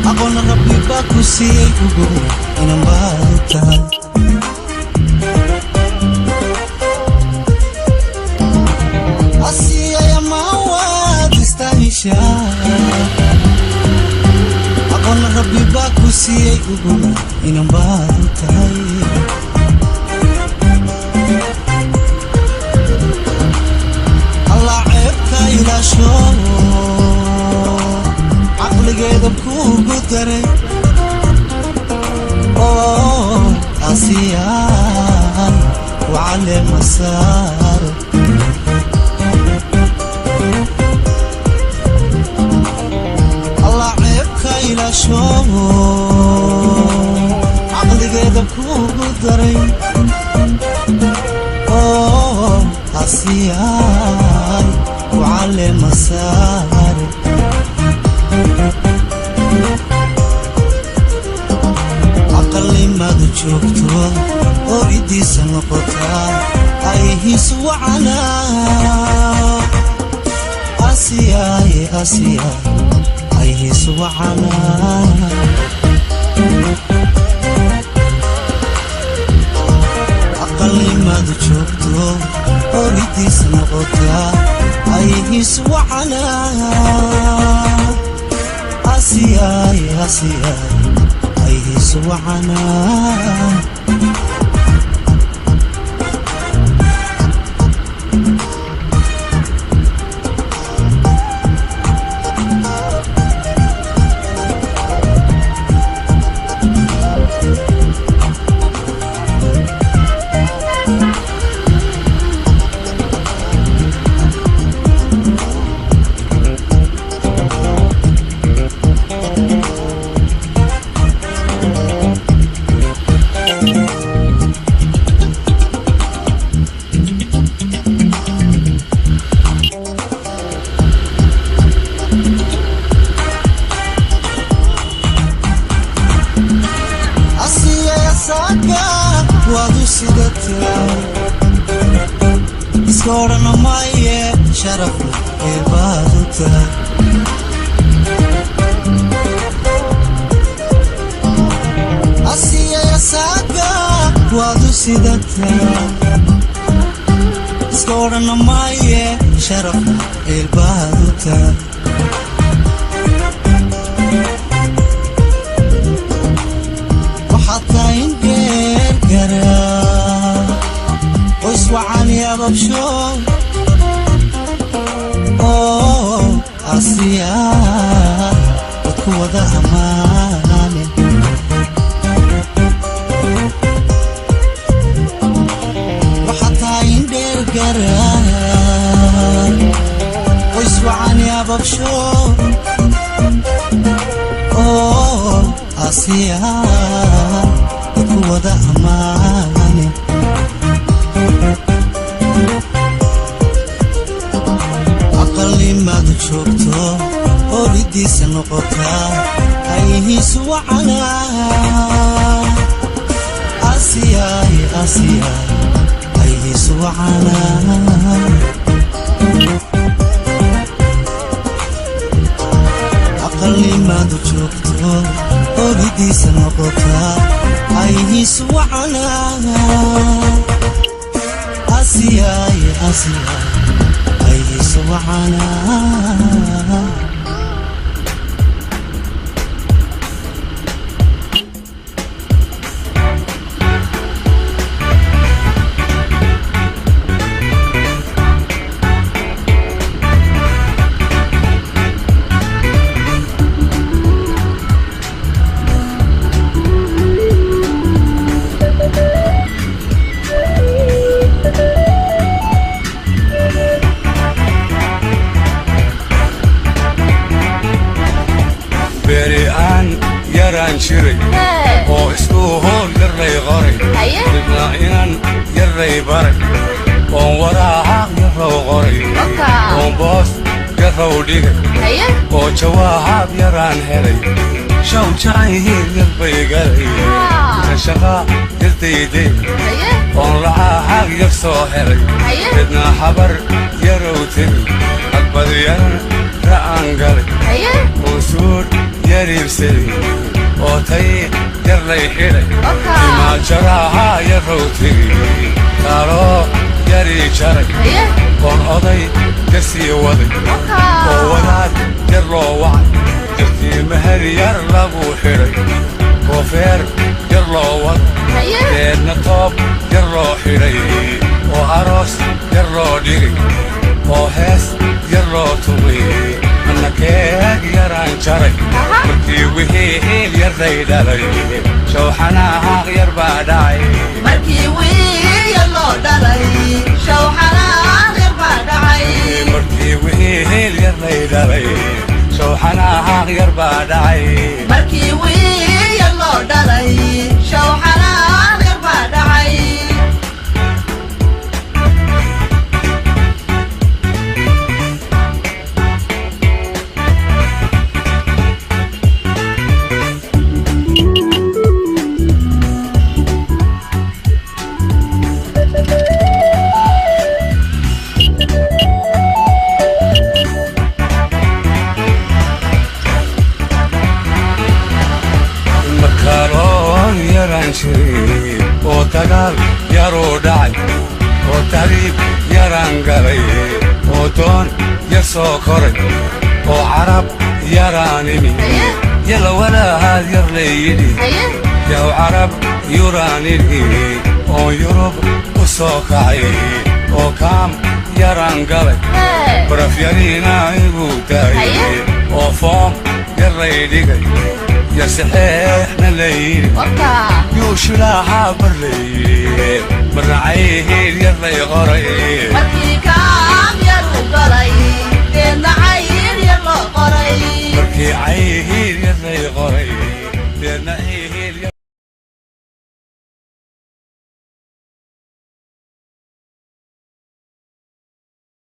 Ako na kapiba ko siya'y ugo inang bata. Asiya'y amawa distansya. Ako na kapiba ko siya'y ugo inang bata. Alaib kailasyo عقلقيد بكوكو تري أوه عصيان وعلي مسار الله عيبك إلى شو عقلقيد بكوكو تري أوه عصيان وعلي مسار عقلي ما تشوفته أريد سنقطع أيه سوعنا آسيا آسيا أيه سوعنا عقلي ما تشوفته أريد سنقطع أيه سوعنا آسيا آسيا أيه سوعنا وادو سيدتها سكورنا مايه شرفنا إبادتها أسيا يا ساقا وادو سيدتها سكورنا مايه شرفنا إبادتها وحطين واسوعان يا ببشو اوه عصيا وكو ذا اماني وحتى يندير قرار واسوعان يا ببشو اوه عصيا وكو ذا اماني عقلي ما تشوفته أريد سنقطع أيه سوعنا آسيا آسيا أيه سوعنا عقلي ما تشوفته أريد سنقطع أيه سوعنا آسيا آسيا أيه سوعنا jiray oo isku hool yaray qoray midna inaan yaray baray oo waraaq yarow qoray oo boos yarow dhigay oo jawaab yaraan helay shaw jacayl yarbay galay shaqa yartayday oo lacag yar soo helay midna habar yarow tiri akbar yar ra'aan galay oo suur yariibsaday oo tay yaray xidhay imaa jaraha yarow tiri taaroo yarii jaray oon oday yarsii waday oo wadaad yar loo wacay yartii mahar yar lagu xidhay koofeer yar loo waday deedna toob yar loo xidhay oo aroos yar loo dhigay oo hees yar loo tumay anna keeg yaraan jaray markii wixii hiil yaray dhalay shawxanaaq yar baa dhacay markii wiil yar loo dhalay shawxanaaq yar baa dhacay markii wixii hiil yaray dhalay shawxanaaq yar baa dhacay markii wiil yar loo dhalay shawxanaaq yar baa dhacay oo dagaal yaroo dhacay oo tariib yaraan galay oo doon yar soo koray oo carab yaraan imi yala walahaad yar layidhi yaw carab yuraan idhi oo yurub u soo kacay oo kaam yaraan galay baraf yariina igu daayay oo foom yaray dhigay يا سحيحنا الليل يوشلاها بالليل من عيهيل يلا يغري مركي كام يا روغري